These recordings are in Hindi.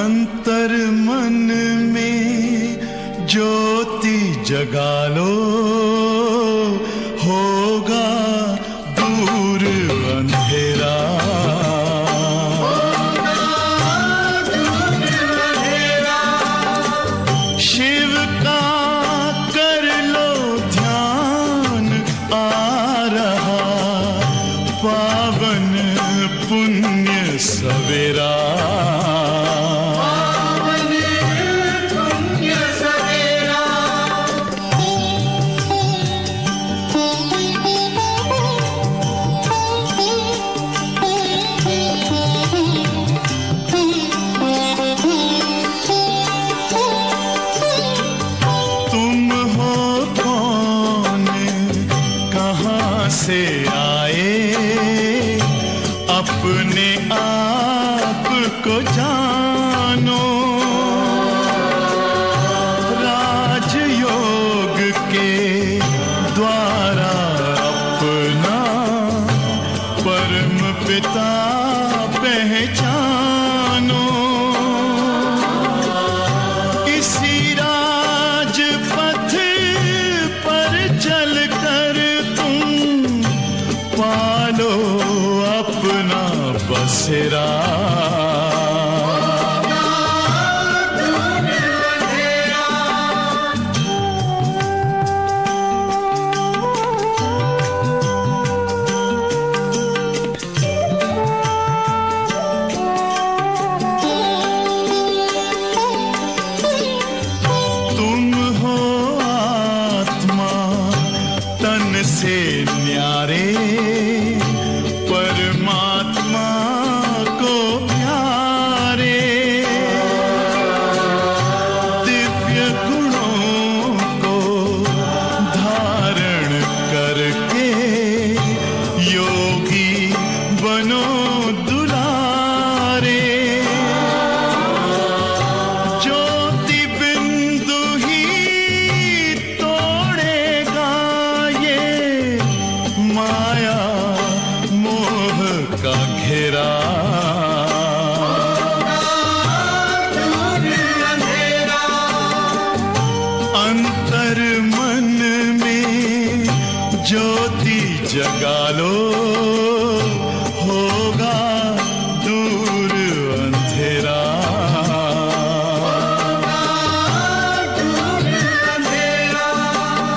अंतर मन में ज्योति जगा लो, होगा दूर अंधेरा। शिव का कर लो ध्यान, आ रहा पावन पुण्य सवेरा। से आए अपने आप को जानो, राजयोग के द्वारा अपना परम पिता पहचानो। इसी राजपथ पर चलकर पालो अपना बसेरा। तुम हो आत्मा तन से न्यारे, परमात्मा को प्यारे। दिव्य गुणों को धारण करके योगी बनो दुलारे। ज्योति बिंदु ही तोड़ेगा ये माया का घेरा। अंतर मन में ज्योति जगा लो, होगा दूर अंधेरा।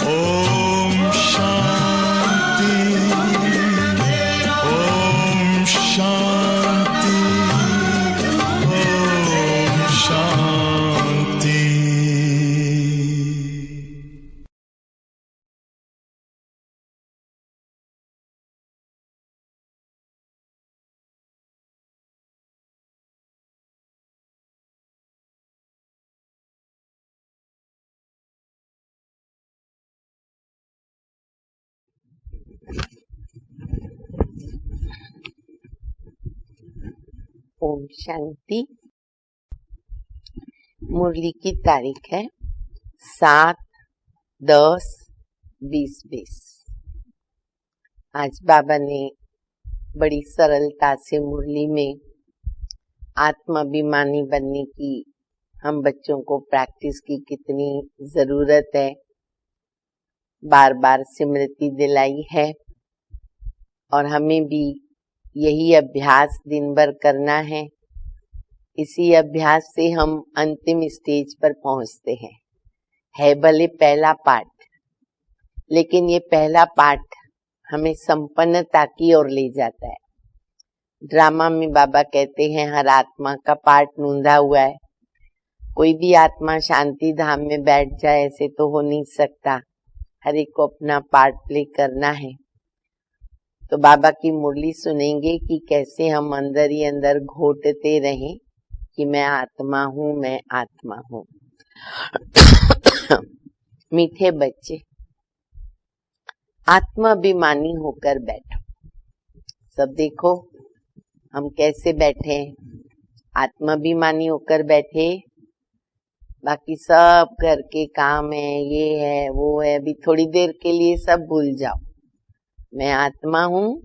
ओम शांति, ओम शांति, ओम शांति। ओम शांति। मुरली की तारीख है 7/10/2020। आज बाबा ने बड़ी सरलता से मुरली में आत्माभिमानी बनने की हम बच्चों को प्रैक्टिस की कितनी जरूरत है बार बार स्मृति दिलाई है, और हमें भी यही अभ्यास दिन भर करना है। इसी अभ्यास से हम अंतिम स्टेज पर पहुंचते हैं। है भले पहला पाठ, लेकिन ये पहला पाठ हमें संपन्नता की ओर ले जाता है। ड्रामा में बाबा कहते हैं हर आत्मा का पार्ट नूंदा हुआ है। कोई भी आत्मा शांति धाम में बैठ जाए ऐसे तो हो नहीं सकता। हर एक को अपना पार्ट प्ले करना है। तो बाबा की मुरली सुनेंगे कि कैसे हम अंदर ही अंदर घोटते रहें कि मैं आत्मा हूँ, मैं आत्मा हूँ। मीठे बच्चे, आत्माभिमानी होकर बैठो। सब देखो हम कैसे बैठे, आत्माभिमानी होकर बैठे। बाकी सब घर के काम है, ये है वो है, अभी थोड़ी देर के लिए सब भूल जाओ। मैं आत्मा हूँ,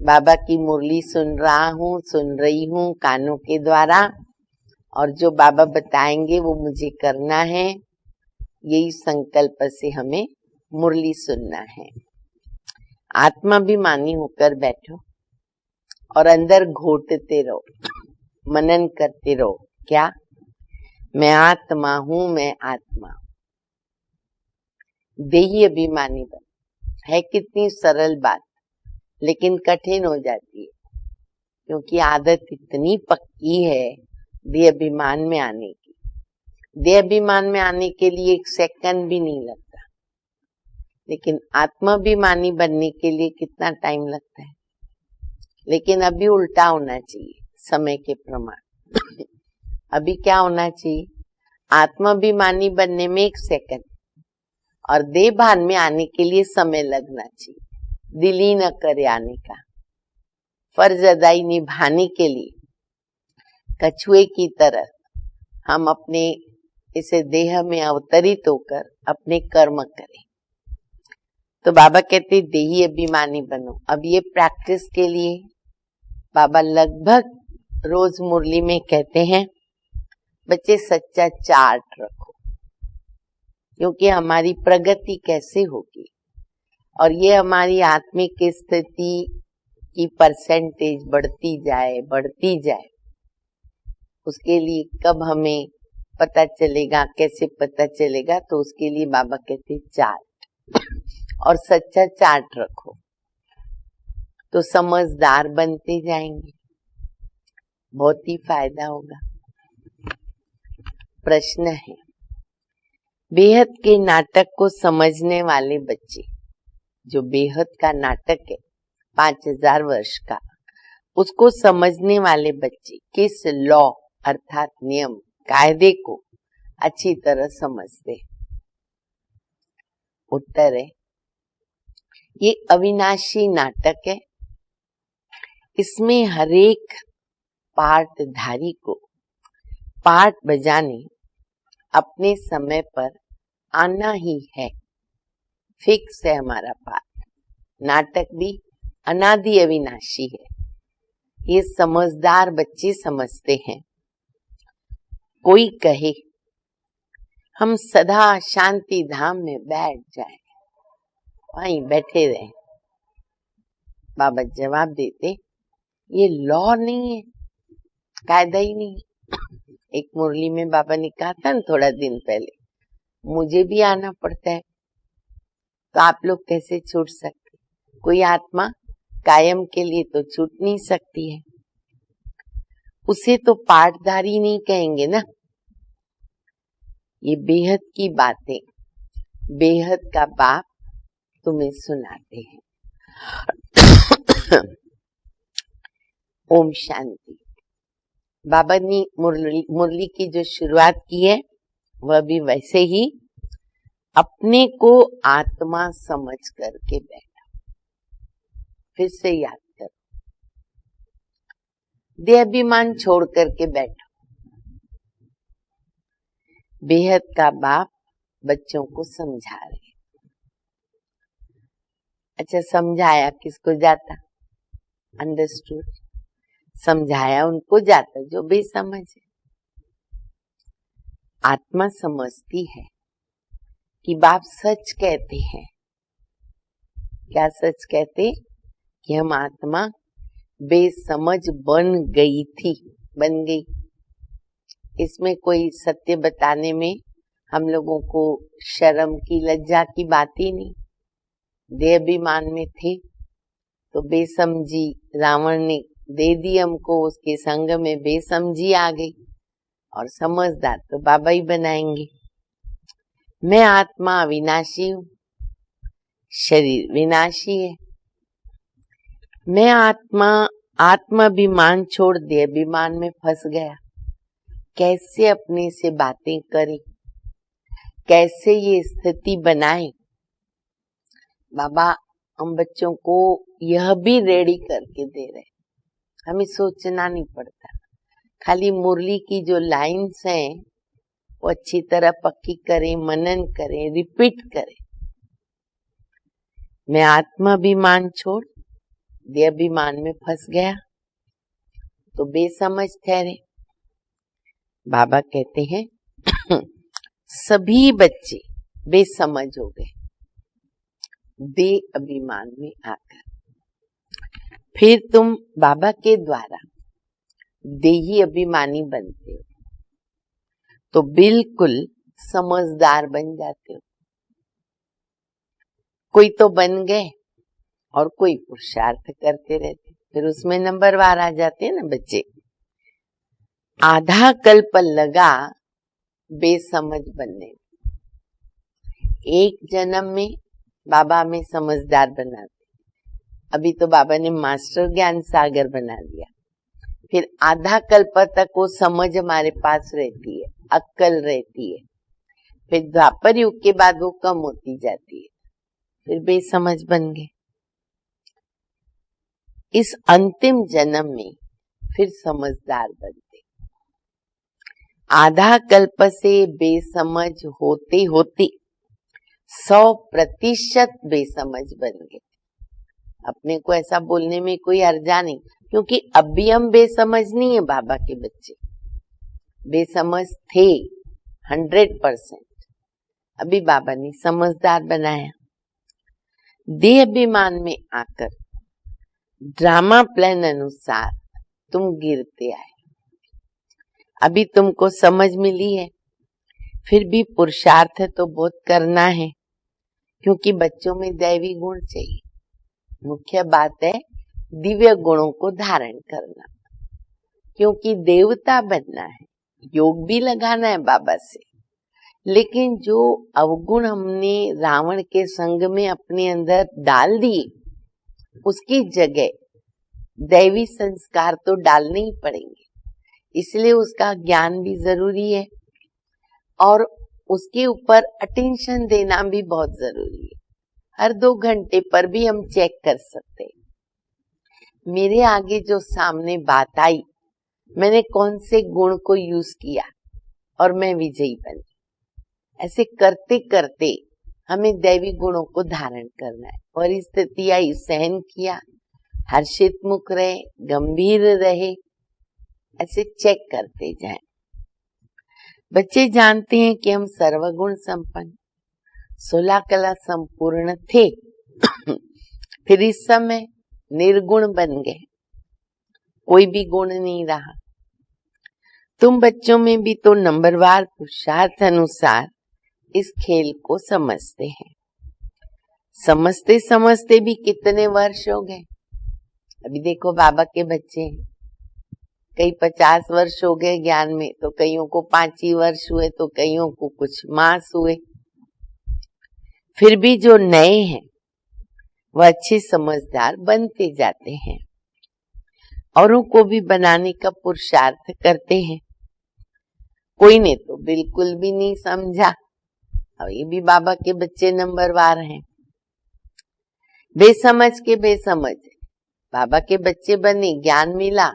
बाबा की मुरली सुन रहा हूँ, सुन रही हूँ कानों के द्वारा, और जो बाबा बताएंगे वो मुझे करना है। यही संकल्प से हमें मुरली सुनना है। आत्माभिमानी होकर बैठो और अंदर घोटते रहो, मनन करते रहो। क्या? मैं आत्मा हूँ, मैं आत्मा हूँ। देही अभिमानी बन है। कितनी सरल बात, लेकिन कठिन हो जाती है, क्योंकि आदत इतनी पक्की है देह अभिमान में आने की। देह अभिमान में आने के लिए 1 सेकंड भी नहीं लगता, लेकिन आत्माभिमानी बनने के लिए कितना टाइम लगता है। लेकिन अभी उल्टा होना चाहिए समय के प्रमाण। अभी क्या होना चाहिए? आत्माभिमानी बनने में 1 सेकंड और देह भान में आने के लिए समय लगना चाहिए। दिल ही न करे आने का। फर्ज अदाई निभाने के लिए कछुए की तरह हम अपने इसे देह में अवतरित होकर अपने कर्म करें। तो बाबा कहते देही अभिमानी बनो। अब ये प्रैक्टिस के लिए बाबा लगभग रोज मुरली में कहते हैं, बच्चे सच्चा चार्ट रखो, क्योंकि हमारी प्रगति कैसे होगी और ये हमारी आत्मिक स्थिति की परसेंटेज बढ़ती जाए, उसके लिए कब हमें पता चलेगा, कैसे पता चलेगा? तो उसके लिए बाबा कहते चार्ट, और सच्चा चार्ट रखो तो समझदार बनते जाएंगे, बहुत ही फायदा होगा। प्रश्न है, बेहद के नाटक को समझने वाले बच्चे, जो बेहद का नाटक है 5000 वर्ष का, उसको समझने वाले बच्चे किस लॉ अर्थात नियम कायदे को अच्छी तरह समझते? उत्तर है, ये अविनाशी नाटक है। इसमें हरेक पार्टधारी को पार्ट बजाने अपने समय पर आना ही है। फिक्स है हमारा पार्ट। नाटक भी अनादि अविनाशी है। ये समझदार बच्चे समझते हैं। कोई कहे हम सदा शांति धाम में बैठ जाएं, वहीं बैठे रहें, बाबा जवाब देते ये लॉ नहीं है, कायदा ही नहीं है। एक मुरली में बाबा ने कहा था ना थोड़ा दिन पहले, मुझे भी आना पड़ता है, तो आप लोग कैसे छूट सकते? कोई आत्मा कायम के लिए तो छूट नहीं सकती है। उसे तो पाठधारी नहीं कहेंगे ना। ये बेहद की बातें बेहद का बाप तुम्हें सुनाते हैं। ओम शांति। बाबा ने मुरली की जो शुरुआत की है वह भी वैसे ही, अपने को आत्मा समझ करके बैठो। फिर से याद करो, देह अभिमान छोड़ करके बैठो। बेहद का बाप बच्चों को समझा रहे। अच्छा, समझाया किसको जाता? अंडरस्टूड। समझाया उनको जाता जो बेसमझ है। आत्मा समझती है कि बाप सच कहते हैं। क्या सच कहते? कि हम आत्मा बेसमझ बन गई। इसमें कोई सत्य बताने में हम लोगों को शर्म की लज्जा की बात ही नहीं। देह अभिमान में थे तो बेसमझी रावण ने दे दी हमको, उसके संग में बेसमझी आ गई, और समझदार तो बाबा ही बनाएंगे। मैं आत्मा अविनाशी हूँ, शरीर विनाशी है। मैं आत्माभिमान छोड़ दे अभिमान में फंस गया। कैसे अपने से बातें करे, कैसे ये स्थिति बनाए? बाबा हम बच्चों को यह भी रेडी करके दे रहे, हमें सोचना नहीं पड़ता। खाली मुरली की जो लाइन्स हैं वो अच्छी तरह पक्की करें, मनन करें, रिपीट करें। मैं आत्माभिमान छोड़ देह अभिमान में फंस गया तो बेसमझ ठहरे। बाबा कहते हैं सभी बच्चे बेसमझ हो गए दे अभिमान में आकर। फिर तुम बाबा के द्वारा देही अभिमानी बनते हो तो बिल्कुल समझदार बन जाते हो। कोई तो बन गए और कोई पुरुषार्थ करते रहते, फिर उसमें नंबरवार आ जाते हैं ना बच्चे। आधा कल्प लगा बेसमझ बनने में, एक जन्म में बाबा हमें समझदार बनाते, अभी तो बाबा ने मास्टर ज्ञान सागर बना दिया। फिर आधा कल्प तक वो समझ हमारे पास रहती है, अक्कल रहती है। फिर द्वापर युग के बाद वो कम होती जाती है, फिर बेसमझ बन गए। इस अंतिम जन्म में फिर समझदार बनते। आधा कल्प से बेसमझ होते होते 100% बेसमझ बन गए। अपने को ऐसा बोलने में कोई हर्जा नहीं, क्योंकि अब भी हम बेसमझ नहीं है। बाबा के बच्चे बेसमझ थे 100%, अभी बाबा ने समझदार बनाया। देह अभिमान में आकर ड्रामा प्लान अनुसार तुम गिरते आए। अभी तुमको समझ मिली है, फिर भी पुरुषार्थ तो बहुत करना है, क्योंकि बच्चों में दैवी गुण चाहिए। मुख्य बात है दिव्य गुणों को धारण करना, क्योंकि देवता बनना है, योग भी लगाना है बाबा से। लेकिन जो अवगुण हमने रावण के संग में अपने अंदर डाल दिए, उसकी जगह दैवी संस्कार तो डालने ही पड़ेंगे। इसलिए उसका ज्ञान भी जरूरी है और उसके ऊपर अटेंशन देना भी बहुत जरूरी है। हर 2 घंटे पर भी हम चेक कर सकते हैं मेरे आगे जो सामने बात आई, मैंने कौन से गुण को यूज किया और मैं विजयी बनी। ऐसे करते करते हमें दैवी गुणों को धारण करना है। परिस्थिति आई, सहन किया, हर्षित मुख रहे, गंभीर रहे, ऐसे चेक करते जाएं। बच्चे जानते हैं कि हम सर्वगुण संपन्न 16 कला संपूर्ण थे फिर इस समय निर्गुण बन गए, कोई भी गुण नहीं रहा। तुम बच्चों में भी तो नंबरवार पुरुषार्थ अनुसार इस खेल को समझते हैं। समझते समझते भी कितने वर्ष हो गए। अभी देखो बाबा के बच्चे हैं, कई 50 वर्ष हो गए ज्ञान में, तो कईयों को 5 ही वर्ष हुए, तो कईयों को कुछ मास हुए। फिर भी जो नए हैं वह अच्छे समझदार बनते जाते हैं, औरों को भी बनाने का पुरुषार्थ करते हैं। कोई ने तो बिल्कुल भी नहीं समझा, और ये भी बाबा के बच्चे नंबरवार हैं। बेसमझ के बेसमझ बाबा के बच्चे बने, ज्ञान मिला,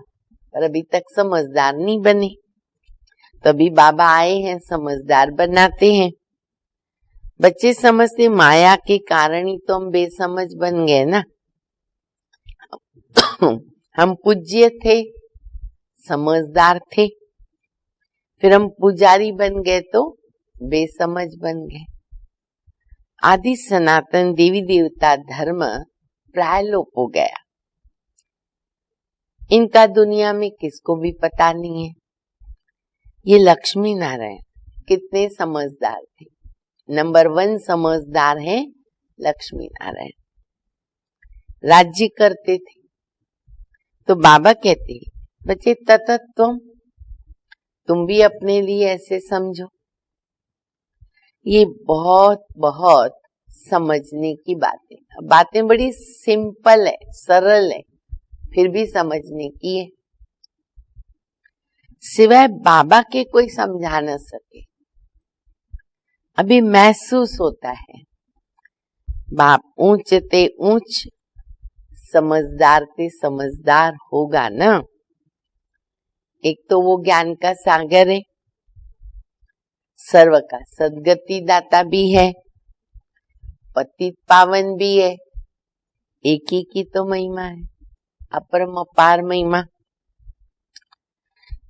पर अभी तक समझदार नहीं बने। तभी बाबा आए हैं, समझदार बनाते हैं। बच्चे समझते माया के कारण ही तो हम बेसमझ बन गए ना। हम पूज्य थे, समझदार थे, फिर हम पुजारी बन गए तो बेसमझ बन गए। आदि सनातन देवी देवता धर्म प्रायलोप हो गया। इनका दुनिया में किसको भी पता नहीं है। ये लक्ष्मी नारायण कितने समझदार थे। नंबर 1 समझदार है लक्ष्मी नारायण। राज्य करते थे तो बाबा कहते बच्चे ततत्वम, तुम भी अपने लिए ऐसे समझो। ये बहुत बहुत समझने की बातें, बातें बड़ी सिंपल है, सरल है, फिर भी समझने की है। सिवाय बाबा के कोई समझा न सके। अभी महसूस होता है बाप ऊंच ते ऊंच, समझदार ते समझदार होगा ना। एक तो वो ज्ञान का सागर है, सर्व का सदगति दाता भी है, पतित पावन भी है। एक ही की तो महिमा है, अपरम अपार महिमा।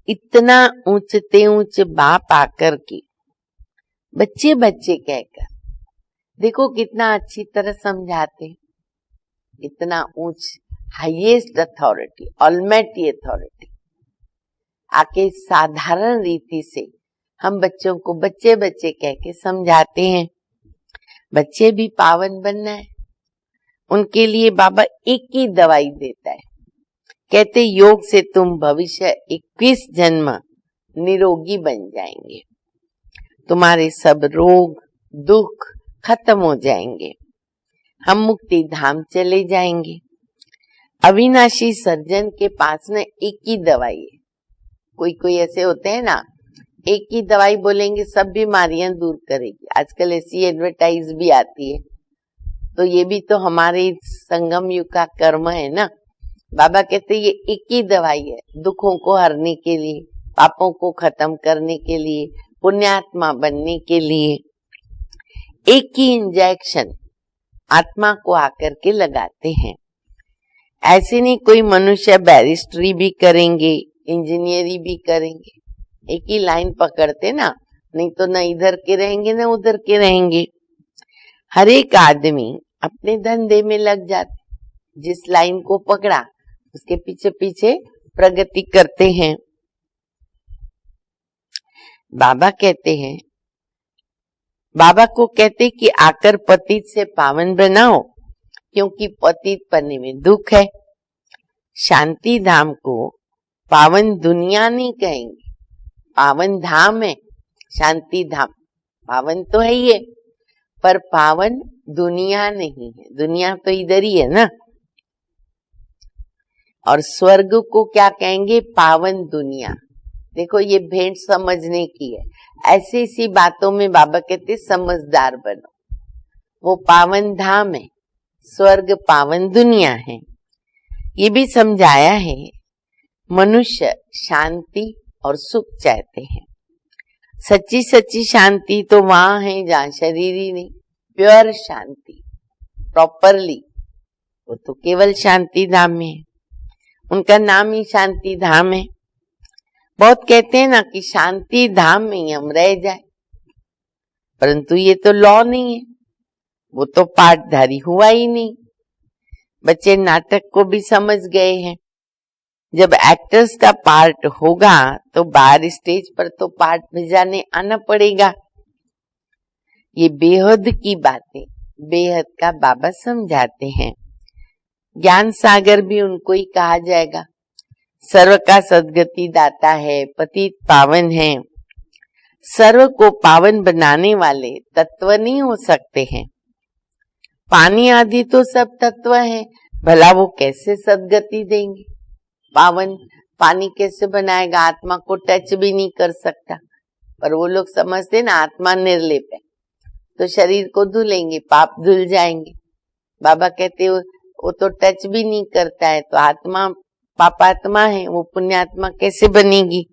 इतना ऊंचते ऊंच बाप आकर के बच्चे बच्चे कहकर देखो कितना अच्छी तरह समझाते, इतना ऊंच हाईएस्ट अथॉरिटी, ऑलमाइटी अथॉरिटी आके साधारण रीति से हम बच्चों को बच्चे बच्चे कह के समझाते हैं। बच्चे भी पावन बनना है, उनके लिए बाबा एक ही दवाई देता है, कहते योग से तुम भविष्य 21 जन्म निरोगी बन जाएंगे, तुम्हारे सब रोग दुख खत्म हो जाएंगे, हम मुक्ति धाम चले जाएंगे। अविनाशी सर्जन के पास ना एक ही दवाई है। कोई कोई ऐसे होते हैं ना, एक ही दवाई बोलेंगे सब बीमारियां दूर करेगी। आजकल ऐसी एडवर्टाइज भी आती है, तो ये भी तो हमारे संगम युग का कर्म है ना। बाबा कहते ये एक ही दवाई है, दुखों को हरने के लिए, पापों को खत्म करने के लिए, पुण्यात्मा बनने के लिए। एक ही इंजेक्शन आत्मा को आकर के लगाते हैं। ऐसे नहीं कोई मनुष्य बैरिस्ट्री भी करेंगे, इंजीनियरिंग भी करेंगे, एक ही लाइन पकड़ते ना, नहीं तो न इधर के रहेंगे न उधर के रहेंगे। हर एक आदमी अपने धंधे में लग जाते, जिस लाइन को पकड़ा उसके पीछे पीछे प्रगति करते हैं। बाबा कहते हैं, बाबा को कहते कि आकर पतित से पावन बनाओ, क्योंकि पतित पन्ने में दुख है। शांति धाम को पावन दुनिया नहीं कहेंगे, पावन धाम है शांति धाम। पावन तो है ही है, पर पावन दुनिया नहीं है, दुनिया तो इधर ही है ना। और स्वर्ग को क्या कहेंगे? पावन दुनिया। देखो ये भेंट समझने की है, ऐसी ऐसी बातों में बाबा कहते समझदार बनो। वो पावन धाम है, स्वर्ग पावन दुनिया है। ये भी समझाया है, मनुष्य शांति और सुख चाहते हैं। सच्ची सच्ची शांति तो वहां है जहाँ शरीर ही नहीं, प्योर शांति प्रॉपरली, वो तो केवल शांति धाम में है। उनका नाम ही शांति धाम है। बहुत कहते हैं ना कि शांति धाम में ही हम रह जाए, परंतु ये तो लॉ नहीं है, वो तो पाठधारी हुआ ही नहीं। बच्चे नाटक को भी समझ गए हैं, जब एक्टर्स का पार्ट होगा तो बाहर स्टेज पर तो पार्ट बजाने आना पड़ेगा। ये बेहद की बातें बेहद का बाबा समझाते हैं। ज्ञान सागर भी उनको ही कहा जाएगा। सर्व का सद्गति दाता है, पतित पावन है। सर्व को पावन बनाने वाले तत्व नहीं हो सकते हैं। पानी आदि तो सब तत्व हैं, भला वो कैसे सद्गति देंगे? पावन पानी कैसे बनाएगा? आत्मा को टच भी नहीं कर सकता। पर वो लोग समझते ना आत्मा निर्लेप है, तो शरीर को धुलेंगे, पाप धुल जाएंगे। बाबा कहते वो तो टच भी नहीं करता है, तो आत्मा पापात्मा है, वो पुण्यात्मा कैसे बनेगी?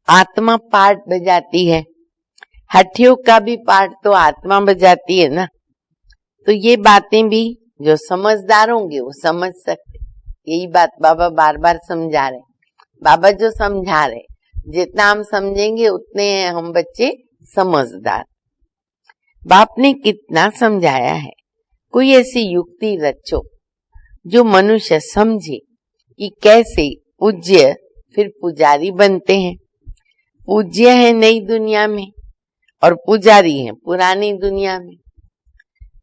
आत्मा पार्ट बजाती है, हठियों का भी पार्ट तो आत्मा बजाती है ना। तो ये बातें भी जो समझदार होंगे वो समझ सकते। यही बात बाबा बार बार समझा रहे। बाबा जो समझा रहे, जितना हम समझेंगे उतने हम बच्चे समझदार। बाप ने कितना समझाया है। कोई ऐसी युक्ति रचो जो मनुष्य समझे कि कैसे पूज्य फिर पुजारी बनते हैं। पूज्य है नई दुनिया में और पुजारी है पुरानी दुनिया में।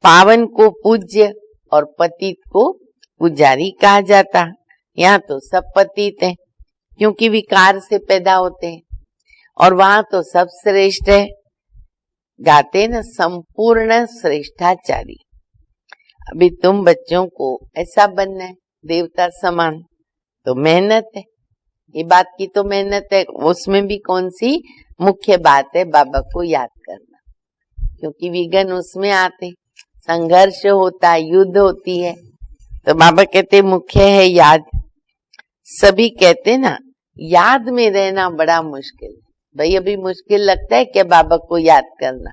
पावन को पूज्य और पतित को पुजारी कहा जाता। यहाँ तो सब पतित हैं, क्योंकि विकार से पैदा होते हैं, और वहां तो सब श्रेष्ठ है। गाते न संपूर्ण श्रेष्ठाचारी। अभी तुम बच्चों को ऐसा बनना है देवता समान, तो मेहनत है। ये बात की तो मेहनत है। उसमें भी कौन सी मुख्य बात है? बाबा को याद करना, क्योंकि विघ्न उसमें आते, संघर्ष होता है, युद्ध होती है। तो बाबा कहते मुख्य है याद। सभी कहते ना याद में रहना बड़ा मुश्किल है। भाई अभी मुश्किल लगता है क्या बाबा को याद करना?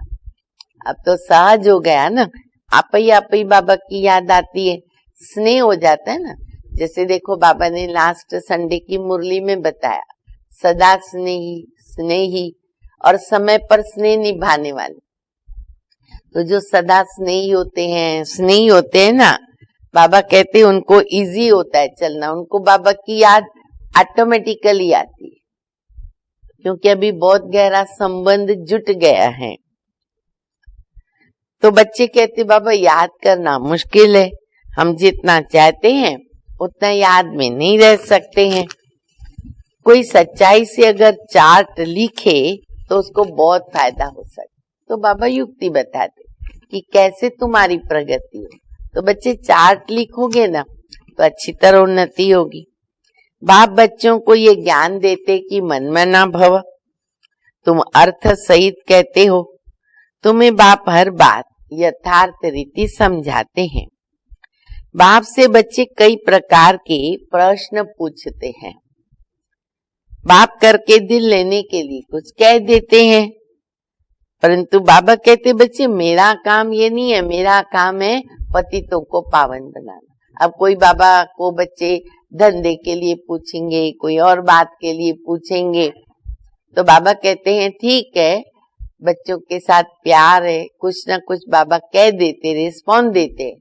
अब तो सहज हो गया ना, आप ही बाबा की याद आती है, स्नेह हो जाता है ना। जैसे देखो बाबा ने लास्ट संडे की मुरली में बताया, सदा स्नेही स्नेही और समय पर स्नेह निभाने वाले। तो जो सदा स्नेही होते हैं ना, बाबा कहते हैं उनको इजी होता है चलना, उनको बाबा की याद ऑटोमेटिकली आती है, क्योंकि अभी बहुत गहरा संबंध जुट गया है। तो बच्चे कहते बाबा याद करना मुश्किल है, हम जितना चाहते हैं उतना याद में नहीं रह सकते हैं। कोई सच्चाई से अगर चार्ट लिखे तो उसको बहुत फायदा हो सकता। तो बाबा युक्ति बताते कि कैसे तुम्हारी प्रगति हो। तो बच्चे चार्ट लिखोगे ना तो अच्छी तरह उन्नति होगी। बाप बच्चों को ये ज्ञान देते कि मन में ना भव, तुम अर्थ सहित कहते हो। तुम्हें बाप हर बात यथार्थ रीति समझाते हैं। बाप से बच्चे कई प्रकार के प्रश्न पूछते हैं। बाप करके दिल लेने के लिए कुछ कह देते हैं, परंतु बाबा कहते बच्चे मेरा काम ये नहीं है, मेरा काम है पतितों को पावन बनाना। अब कोई बाबा को बच्चे धंधे के लिए पूछेंगे, कोई और बात के लिए पूछेंगे, तो बाबा कहते हैं ठीक है, बच्चों के साथ प्यार है, कुछ ना कुछ बाबा कह देते, रिस्पॉन्ड देते,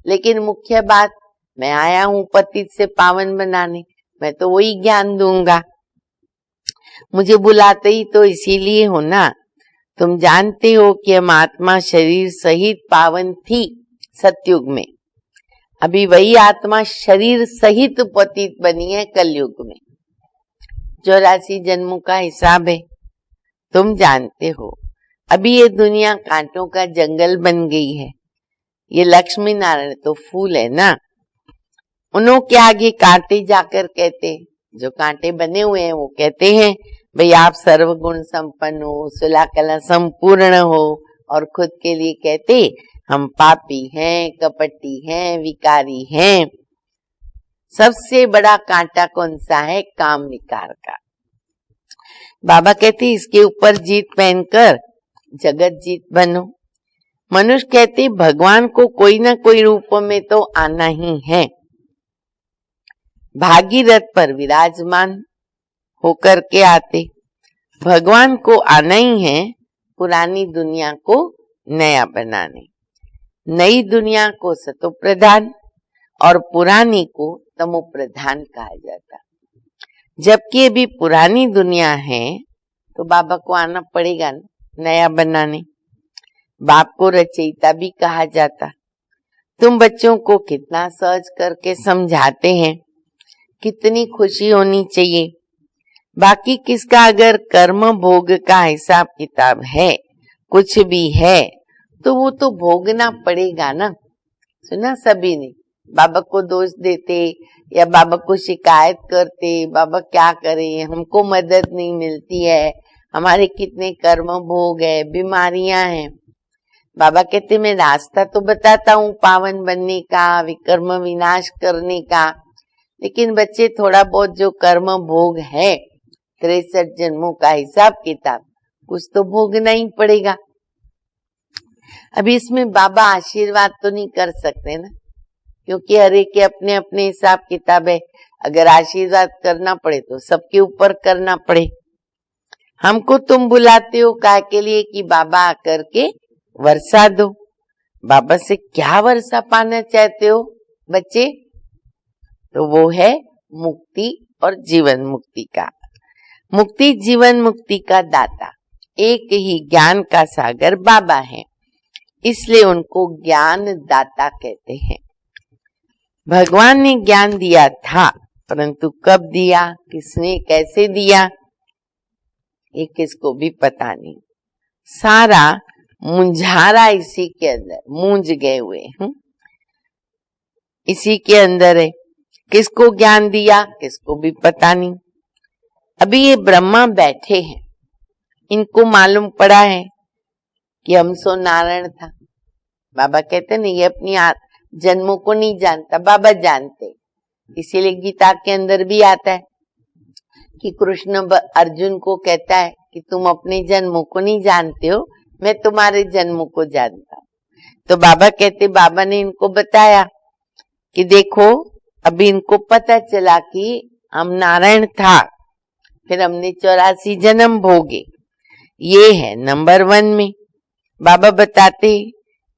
लेकिन मुख्य बात मैं आया हूं पतित से पावन बनाने, मैं तो वही ज्ञान दूंगा। मुझे बुलाते ही तो इसीलिए हो ना। तुम जानते हो कि हम आत्मा शरीर सहित पावन थी सतयुग में, अभी वही आत्मा शरीर सहित पतित बनी है कलयुग में। 84 जन्मों का हिसाब है। तुम जानते हो अभी ये दुनिया कांटों का जंगल बन गई है। ये लक्ष्मी नारायण तो फूल है ना, उन्हों के आगे कांटे जाकर कहते, जो कांटे बने हुए हैं वो कहते हैं भाई आप सर्वगुण संपन्न हो, सुलह कला संपूर्ण हो, और खुद के लिए कहते हम पापी हैं, कपटी हैं, विकारी हैं। सबसे बड़ा कांटा कौन सा है? काम विकार का। बाबा कहते इसके ऊपर जीत पहनकर जगत जीत बनो। मनुष्य कहते भगवान को कोई ना कोई रूप में तो आना ही है। भागीरथ पर विराजमान होकर के आते, भगवान को आना ही है पुरानी दुनिया को नया बनाने। नई दुनिया को सतो प्रधान और पुरानी को तमो प्रधान कहा जाता। जबकि अभी पुरानी दुनिया है तो बाबा को आना पड़ेगा नया बनाने। बाप को रचयिता भी कहा जाता। तुम बच्चों को कितना सहज करके समझाते हैं, कितनी खुशी होनी चाहिए। बाकी किसका अगर कर्म भोग का हिसाब किताब है, कुछ भी है, तो वो तो भोगना पड़ेगा ना। सुना सभी ने बाबा को दोष देते या बाबा को शिकायत करते, बाबा क्या करें, हमको मदद नहीं मिलती है, हमारे कितने कर्म भोग है, बीमारियां हैं। बाबा कहते मैं रास्ता तो बताता हूँ पावन बनने का, विकर्म विनाश करने का, लेकिन बच्चे थोड़ा बहुत जो कर्म भोग है 63 जन्मों का हिसाब किताब, कुछ तो भोगना ही पड़ेगा। अभी इसमें बाबा आशीर्वाद तो नहीं कर सकते ना, क्योंकि हर एक के अपने अपने हिसाब किताब है। अगर आशीर्वाद करना पड़े तो सबके ऊपर करना पड़े। हमको तुम बुलाते हो काय के लिए कि बाबा आकर के वर्षा दो। बाबा से क्या वर्षा पाना चाहते हो बच्चे? तो वो है मुक्ति और जीवन मुक्ति का। मुक्ति जीवन मुक्ति का दाता एक ही ज्ञान का सागर बाबा है, इसलिए उनको ज्ञान दाता कहते हैं। भगवान ने ज्ञान दिया था, परंतु कब दिया, किसने, कैसे दिया, ये किसको भी पता नहीं। सारा मुंझारा इसी के अंदर, मूंझ गए हुए इसी के अंदर है। किसको ज्ञान दिया, किसको भी पता नहीं। अभी ये ब्रह्मा बैठे हैं, इनको मालूम पड़ा है कि हमसो नारायण था। बाबा कहते नहीं ये अपनी जन्मों को नहीं जानता, बाबा जानते। इसीलिए गीता के अंदर भी आता है कि कृष्ण अर्जुन को कहता है कि तुम अपने जन्मों को नहीं जानते हो, मैं तुम्हारे जन्मों को जानता हूं। तो बाबा कहते, बाबा ने इनको बताया कि देखो अभी इनको पता चला कि हम नारायण था, फिर हमने 84 जन्म भोगे। ये है नंबर 1 में। बाबा बताते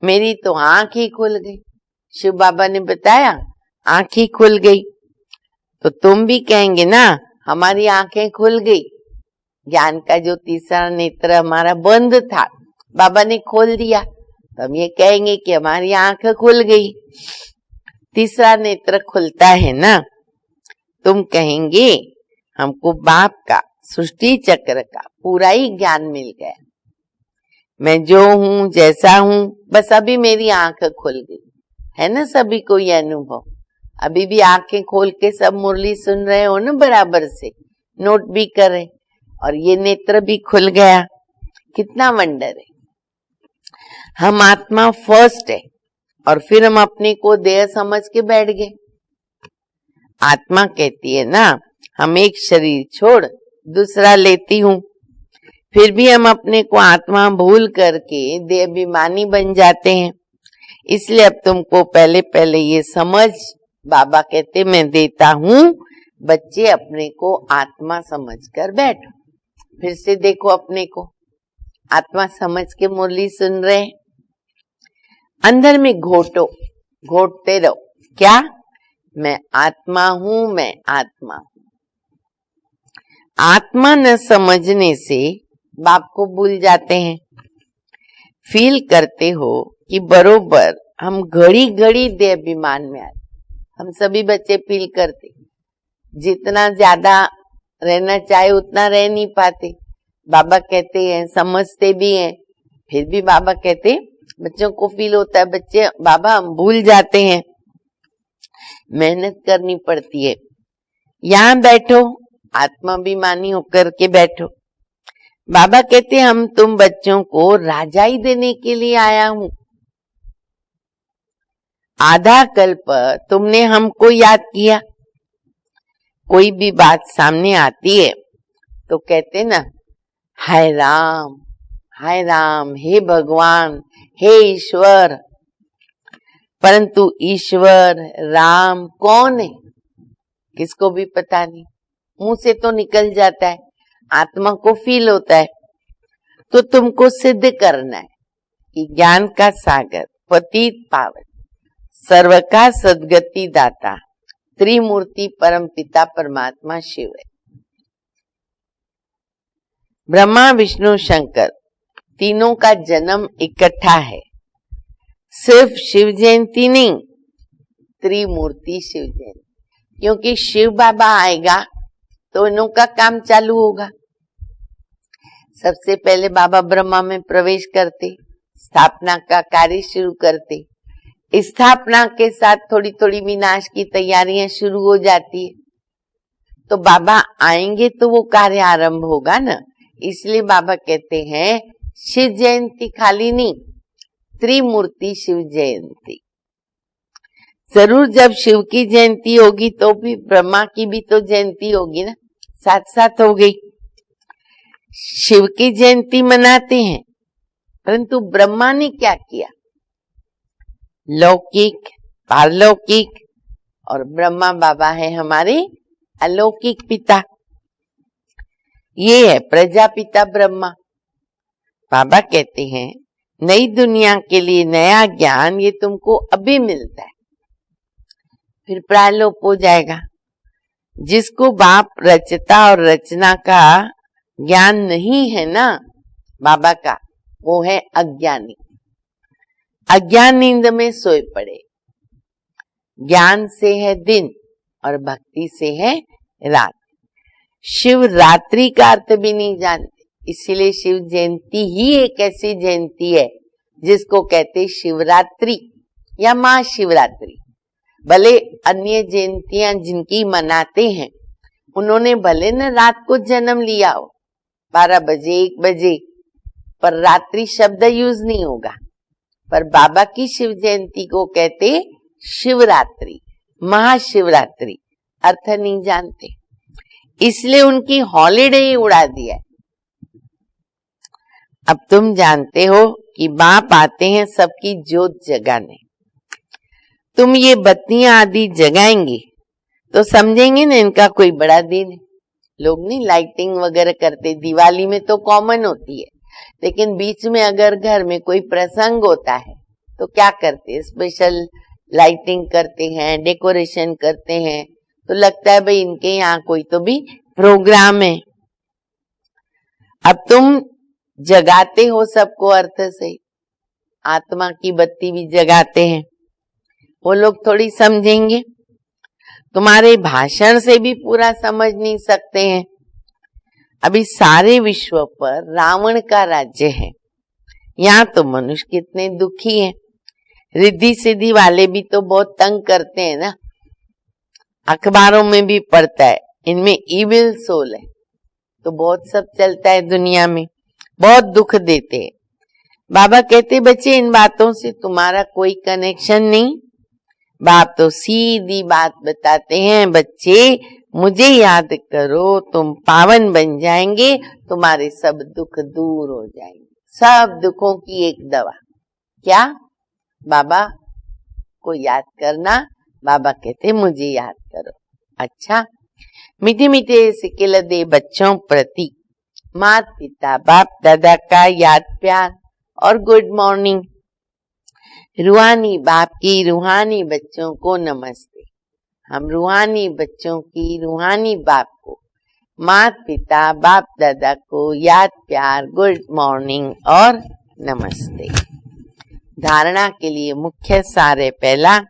मेरी तो आंख ही खुल गई। शिव बाबा ने बताया आंख ही खुल गई, तो तुम भी कहेंगे ना हमारी आंखें खुल गई। ज्ञान का जो तीसरा नेत्र हमारा बंद था बाबा ने खोल दिया, तो हम ये कहेंगे कि हमारी आंख खुल गई। तीसरा नेत्र खुलता है ना, तुम कहेंगे हमको बाप का सृष्टि चक्र का पूरा ही ज्ञान मिल गया, मैं जो हूं जैसा हूं, बस अभी मेरी आंख खुल गई। है ना सभी को ये अनुभव? अभी भी आंखें खोल के सब मुरली सुन रहे हो ना, बराबर से नोट भी कर रहे, और ये नेत्र भी खुल गया। कितना वंडर है। हम आत्मा फर्स्ट है और फिर हम अपने को देह समझ के बैठ गए। आत्मा कहती है ना हम एक शरीर छोड़ दूसरा लेती हूं, फिर भी हम अपने को आत्मा भूल करके देहाभिमानी बन जाते हैं। इसलिए अब तुमको पहले पहले ये समझ, बाबा कहते मैं देता हूं, बच्चे अपने को आत्मा समझकर बैठो। फिर से देखो अपने को आत्मा समझ के मुरली सुन रहे हैं। अंदर में घोटो, घोटते रहो। क्या? मैं आत्मा हूं, मैं आत्मा हूं। आत्मा न समझने से बाप को भूल जाते हैं। फील करते हो कि बरोबर हम घड़ी घड़ी देहाभिमान में आते। हम सभी बच्चे फील करते, जितना ज्यादा रहना चाहे उतना रह नहीं पाते। बाबा कहते हैं, समझते भी हैं, फिर भी बाबा कहते बच्चों को फील होता है बच्चे बाबा हम भूल जाते हैं, मेहनत करनी पड़ती है। यहाँ बैठो, आत्माभिमानी होकर के बैठो। बाबा कहते हम तुम बच्चों को राजाई देने के लिए आया हूं। आधा कल्प तुमने हमको याद किया। कोई भी बात सामने आती है तो कहते ना हाय राम, हाय राम, हे भगवान, हे ईश्वर। परंतु ईश्वर राम कौन है किसको भी पता नहीं, मुंह से तो निकल जाता है, आत्मा को फील होता है। तो तुमको सिद्ध करना है कि ज्ञान का सागर, पतित पावन, सर्व का सद्गति दाता, त्रिमूर्ति परम पिता परमात्मा शिव है। ब्रह्मा विष्णु शंकर तीनों का जन्म इकट्ठा है। सिर्फ शिव जयंती नहीं, त्रिमूर्ति शिव जयंती, क्योंकि शिव बाबा आएगा तो इनों का काम चालू होगा। सबसे पहले बाबा ब्रह्मा में प्रवेश करते, स्थापना का कार्य शुरू करते। स्थापना के साथ थोड़ी थोड़ी विनाश की तैयारियां शुरू हो जाती है, तो बाबा आएंगे तो वो कार्य आरंभ होगा ना। इसलिए बाबा कहते हैं शिव जयंती खाली नहीं, त्रिमूर्ति शिव जयंती। जरूर जब शिव की जयंती होगी तो भी ब्रह्मा की भी तो जयंती होगी ना, साथ साथ हो गई। शिव की जयंती मनाते हैं, परंतु ब्रह्मा ने क्या किया? लौकिक, पारलौकिक, और ब्रह्मा बाबा है हमारे अलौकिक पिता। ये है प्रजापिता ब्रह्मा। बाबा कहते हैं नई दुनिया के लिए नया ज्ञान ये तुमको अभी मिलता है, फिर प्रायलोप हो जाएगा। जिसको बाप रचता और रचना का ज्ञान नहीं है ना बाबा का, वो है अज्ञानी। अज्ञान नींद में सोए पड़े। ज्ञान से है दिन और भक्ति से है रात। शिव रात्रि का अर्थ भी नहीं जानते, इसीलिए शिव जयंती ही एक ऐसी जयंती है जिसको कहते शिवरात्रि या महाशिवरात्रि। भले अन्य जयंतियां जिनकी मनाते हैं उन्होंने भले न रात को जन्म लिया हो 12 बजे 1 बजे, पर रात्रि शब्द यूज नहीं होगा। पर बाबा की शिव जयंती को कहते शिवरात्रि, महाशिवरात्रि, अर्थ नहीं जानते, इसलिए उनकी हॉलिडे उड़ा दिया। अब तुम जानते हो कि बाप आते हैं सबकी ज्योत जगाने। तुम ये बत्तियां आदि जगाएंगे तो समझेंगे ना इनका कोई बड़ा दिन है। लोग नहीं लाइटिंग वगैरह करते, दिवाली में तो कॉमन होती है, लेकिन बीच में अगर घर में कोई प्रसंग होता है तो क्या करते हैं, स्पेशल लाइटिंग करते हैं, डेकोरेशन करते हैं, तो लगता है भाई इनके यहाँ कोई तो भी प्रोग्राम है। अब तुम जगाते हो सबको अर्थ से, आत्मा की बत्ती भी जगाते हैं, वो लोग थोड़ी समझेंगे, तुम्हारे भाषण से भी पूरा समझ नहीं सकते हैं। अभी सारे विश्व पर रावण का राज्य है, यहाँ तो मनुष्य कितने दुखी हैं। रिद्धि सिद्धि वाले भी तो बहुत तंग करते हैं ना, अखबारों में भी पढ़ता है इनमें इविल सोल है, तो बहुत सब चलता है दुनिया में, बहुत दुख देते हैं। बाबा कहते बच्चे इन बातों से तुम्हारा कोई कनेक्शन नहीं। बाप तो सीधी बात बताते हैं, बच्चे मुझे याद करो, तुम पावन बन जाएंगे, तुम्हारे सब दुख दूर हो जाएंगे। सब दुखों की एक दवा क्या? बाबा को याद करना। बाबा कहते मुझे याद करो। अच्छा, मीठे मीठे सिकेल दे बच्चों प्रति माता पिता बाप दादा का याद प्यार और गुड मॉर्निंग। रूहानी बाप की रूहानी बच्चों को नमस्ते। हम रूहानी बच्चों की रूहानी बाप को, माता पिता बाप दादा को याद प्यार, गुड मॉर्निंग और नमस्ते। धारणा के लिए मुख्य सार है, पहला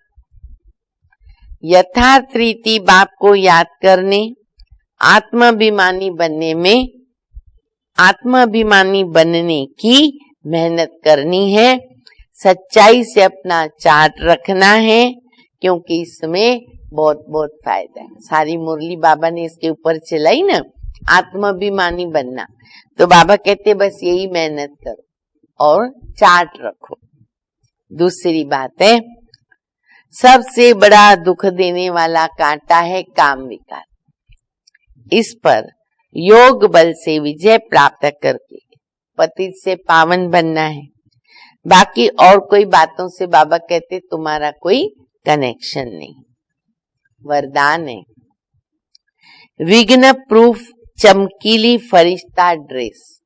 यथार्थ रीति बाप को याद करने, आत्माभिमानी बनने की मेहनत करनी है, सच्चाई से अपना चार्ट रखना है, क्योंकि इसमें बहुत बहुत फायदा है। सारी मुरली बाबा ने इसके ऊपर चलाई ना, आत्माभिमानी बनना। तो बाबा कहते बस यही मेहनत करो और चार्ट रखो। दूसरी बात है, सबसे बड़ा दुख देने वाला कांटा है काम विकार। इस पर योग बल से विजय प्राप्त करके पतित से पावन बनना है। बाकी और कोई बातों से बाबा कहते तुम्हारा कोई कनेक्शन नहीं। वरदान है, विघ्न प्रूफ चमकीली फरिश्ता ड्रेस।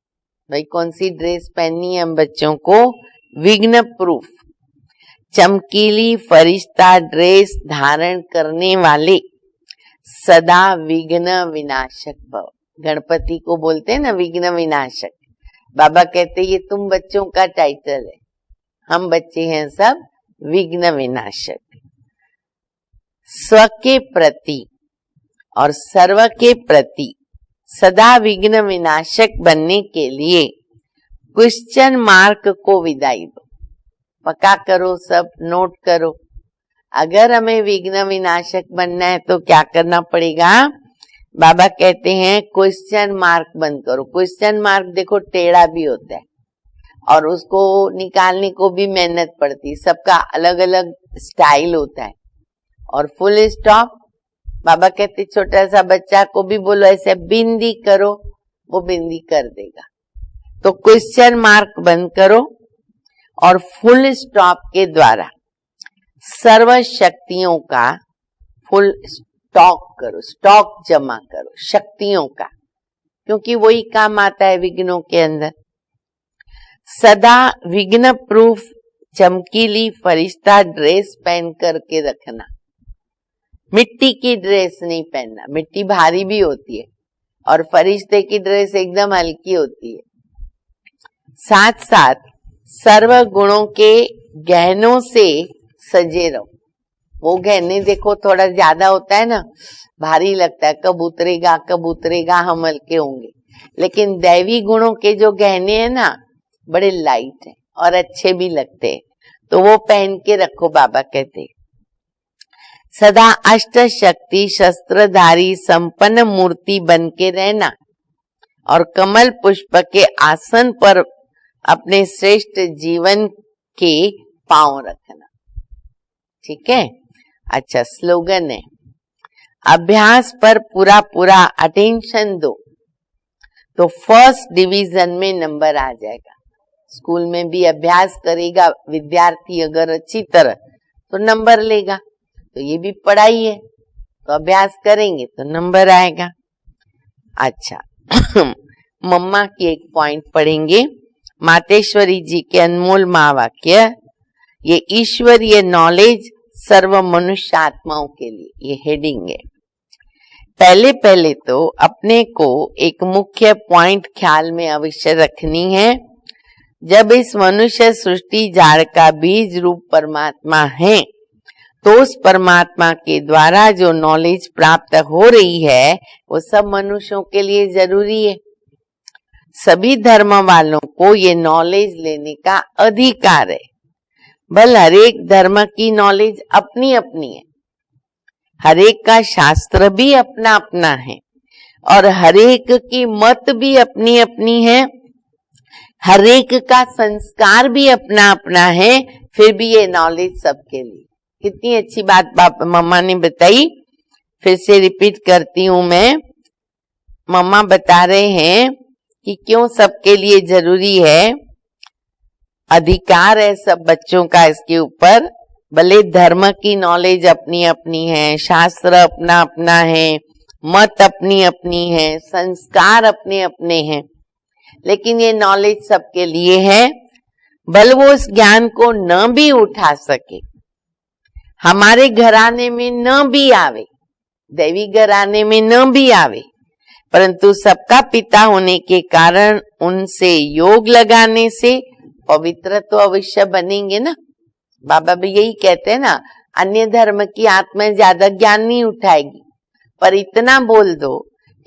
भाई कौन सी ड्रेस पहननी है हम बच्चों को? विघ्न प्रूफ चमकीली फरिश्ता ड्रेस धारण करने वाले सदा विघ्न विनाशक भव। गणपति को बोलते हैं ना विघ्न विनाशक। बाबा कहते ये तुम बच्चों का टाइटल है, हम बच्चे हैं सब विघ्न विनाशक। स्व के प्रति और सर्व के प्रति सदा विघ्न विनाशक बनने के लिए क्वेश्चन मार्क को विदाई दो। पक्का करो, सब नोट करो। अगर हमें विघ्न विनाशक बनना है तो क्या करना पड़ेगा? बाबा कहते हैं क्वेश्चन मार्क बंद करो। क्वेश्चन मार्क देखो टेढ़ा भी होता है और उसको निकालने को भी मेहनत पड़ती है, सबका अलग अलग स्टाइल होता है। और फुल स्टॉप बाबा कहते छोटा सा बच्चा को भी बोलो ऐसे बिंदी करो, वो बिंदी कर देगा। तो क्वेश्चन मार्क बंद करो और फुल स्टॉप के द्वारा सर्व शक्तियों का फुल स्टॉक करो, स्टॉक जमा करो शक्तियों का, क्योंकि वही काम आता है विघ्नों के अंदर। सदा विघ्न प्रूफ चमकीली फरिश्ता ड्रेस पहन करके रखना। मिट्टी की ड्रेस नहीं पहनना, मिट्टी भारी भी होती है और फरिश्ते की ड्रेस एकदम हल्की होती है। साथ साथ सर्व गुणों के गहनों से सजे रहो। वो गहने देखो थोड़ा ज्यादा होता है ना, भारी लगता है, कब उतरेगा हम हल्के होंगे। लेकिन दैवी गुणों के जो गहने हैं ना बड़े लाइट हैं और अच्छे भी लगते हैं, तो वो पहन के रखो। बाबा कहते सदा अष्ट शक्ति शस्त्रधारी संपन्न मूर्ति बन के रहना और कमल पुष्प के आसन पर अपने श्रेष्ठ जीवन के पांव रखना। ठीक है? अच्छा, स्लोगन है, अभ्यास पर पूरा पूरा अटेंशन दो तो फर्स्ट डिवीजन में नंबर आ जाएगा। स्कूल में भी अभ्यास करेगा विद्यार्थी अगर अच्छी तरह तो नंबर लेगा। तो ये भी पढ़ाई है, तो अभ्यास करेंगे तो नंबर आएगा। अच्छा मम्मा की एक पॉइंट पढ़ेंगे, मातेश्वरी जी के अनमोल महावाक्य, ये ईश्वरीय नॉलेज सर्व मनुष्य आत्माओं के लिए, ये हेडिंग है। पहले पहले तो अपने को एक मुख्य पॉइंट ख्याल में अवश्य रखनी है, जब इस मनुष्य सृष्टि झाड़ का बीज रूप परमात्मा है, तो उस परमात्मा के द्वारा जो नॉलेज प्राप्त हो रही है वो सब मनुष्यों के लिए जरूरी है। सभी धर्म वालों को ये नॉलेज लेने का अधिकार है। भले हर एक धर्म की नॉलेज अपनी अपनी है, हर एक का शास्त्र भी अपना अपना है, और हर एक की मत भी अपनी अपनी है, हर एक का संस्कार भी अपना अपना है, फिर भी ये नॉलेज सबके लिए। कितनी अच्छी बात मम्मा ने बताई, फिर से रिपीट करती हूं मैं। मम्मा बता रहे हैं कि क्यों सबके लिए जरूरी है, अधिकार है सब बच्चों का इसके ऊपर। भले धर्म की नॉलेज अपनी अपनी है, शास्त्र अपना अपना है, मत अपनी अपनी है, संस्कार अपने अपने हैं, लेकिन ये नॉलेज सबके लिए है। भले वो उस ज्ञान को न भी उठा सके, हमारे घराने में न भी आवे, दैवी घराने में न भी आवे, परंतु सबका पिता होने के कारण उनसे योग लगाने से पवित्र तो अवश्य बनेंगे ना। बाबा भी यही कहते हैं ना, अन्य धर्म की आत्मा ज्यादा ज्ञान नहीं उठाएगी, पर इतना बोल दो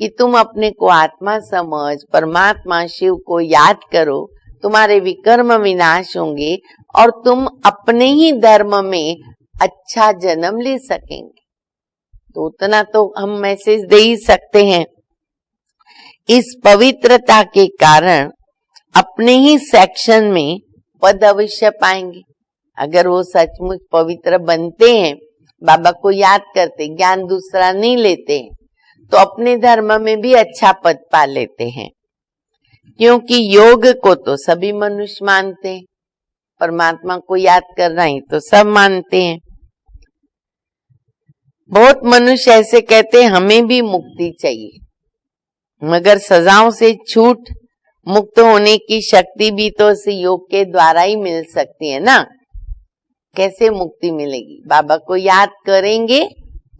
कि तुम अपने को आत्मा समझ, परमात्मा शिव को याद करो, तुम्हारे विकर्म विनाश होंगे और तुम अपने ही धर्म में अच्छा जन्म ले सकेंगे। तो उतना तो हम मैसेज दे ही सकते हैं। इस पवित्रता के कारण अपने ही सेक्शन में पद अवश्य पाएंगे। अगर वो सचमुच पवित्र बनते हैं, बाबा को याद करते, ज्ञान दूसरा नहीं लेते हैं, तो अपने धर्म में भी अच्छा पद पा लेते हैं, क्योंकि योग को तो सभी मनुष्य मानते हैं, परमात्मा को याद करना ही तो सब मानते हैं। बहुत मनुष्य ऐसे कहते हैं हमें भी मुक्ति चाहिए, मगर सजाओं से छूट मुक्त होने की शक्ति भी तो इस योग के द्वारा ही मिल सकती है ना। कैसे मुक्ति मिलेगी? बाबा को याद करेंगे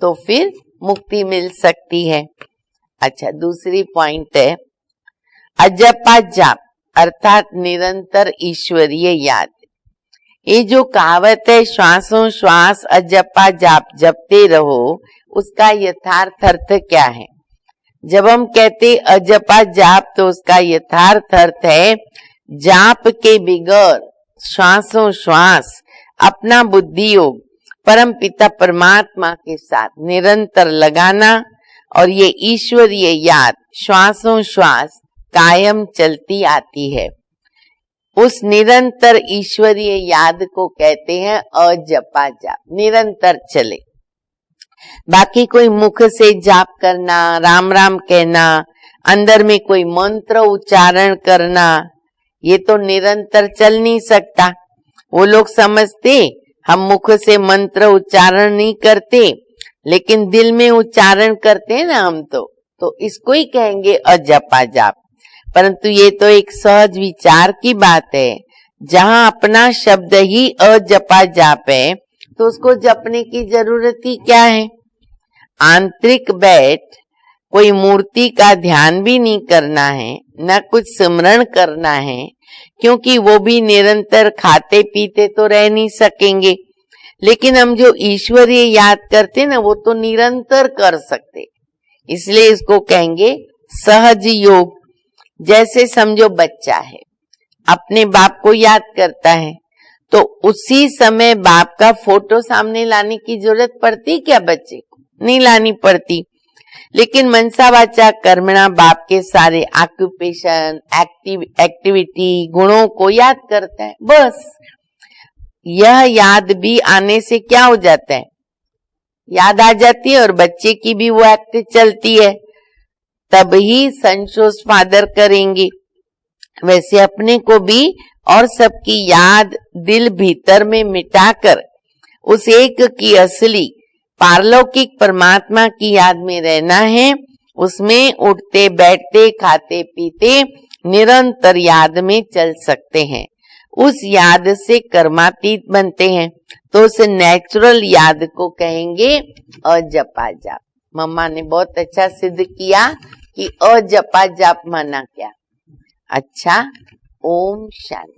तो फिर मुक्ति मिल सकती है। अच्छा, दूसरी पॉइंट है अजपा जाप, अर्थात निरंतर ईश्वरीय याद। ये जो कहावत है श्वासों श्वास अजपा जाप जपते रहो, उसका यथार्थ अर्थ क्या है? जब हम कहते अजपा जाप तो उसका यथार्थ अर्थ है जाप के बिगैर श्वासों श्वास अपना बुद्धि योग परम पिता परमात्मा के साथ निरंतर लगाना, और ये ईश्वरीय याद श्वासों श्वास कायम चलती आती है। उस निरंतर ईश्वरीय याद को कहते हैं अजपा जाप, निरंतर चले। बाकी कोई मुख से जाप करना, राम राम कहना, अंदर में कोई मंत्र उच्चारण करना, ये तो निरंतर चल नहीं सकता। वो लोग समझते हम मुख से मंत्र उच्चारण नहीं करते, लेकिन दिल में उच्चारण करते हैं ना हम तो इसको ही कहेंगे अजपा जाप। परंतु ये तो एक सहज विचार की बात है। जहां अपना शब्द ही अजपा जाप है तो उसको जपने की जरूरत ही क्या है? आंतरिक बैठ कोई मूर्ति का ध्यान भी नहीं करना है, न कुछ सिमरण करना है, क्योंकि वो भी निरंतर खाते पीते तो रह नहीं सकेंगे। लेकिन हम जो ईश्वरीय याद करते ना, वो तो निरंतर कर सकते, इसलिए इसको कहेंगे सहज योग। जैसे समझो बच्चा है, अपने बाप को याद करता है, तो उसी समय बाप का फोटो सामने लाने की जरूरत पड़ती क्या? बच्चे को नहीं लानी पड़ती। लेकिन मनसा वाचा कर्मणा बाप के सारे ऑक्यूपेशन एक्टिविटी गुणों को याद करता है। बस यह याद भी आने से क्या हो जाता है? याद आ जाती है और बच्चे की भी वो एक्ट चलती है, तब ही संतोष फादर करेंगे। वैसे अपने को भी और सबकी याद दिल भीतर में मिटाकर उस एक की असली पारलौकिक परमात्मा की याद में रहना है, उसमें उठते बैठते खाते पीते निरंतर याद में चल सकते हैं। उस याद से कर्मातीत बनते हैं, तो उस नेचुरल याद को कहेंगे अजपा जाप। मम्मा ने बहुत अच्छा सिद्ध किया कि अजपा जाप माना क्या। अच्छा, ओम शांति।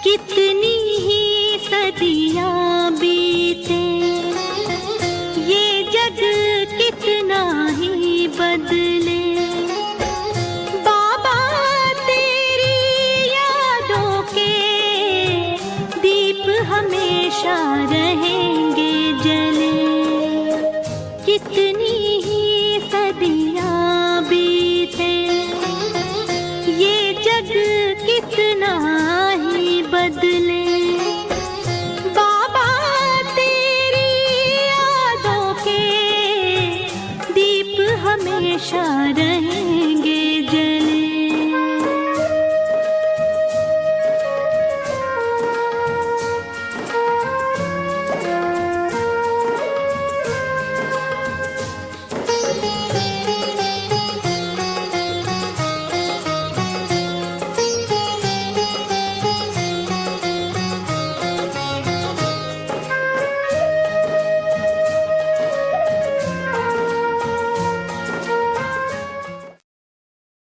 कितनी ही सदियां बीते, ये जग कितना ही बदले, बाबा तेरी यादों के दीप हमेशा रहेंगे जले। कितनी ही सदियां बीते, ये जग कितना ही बदले,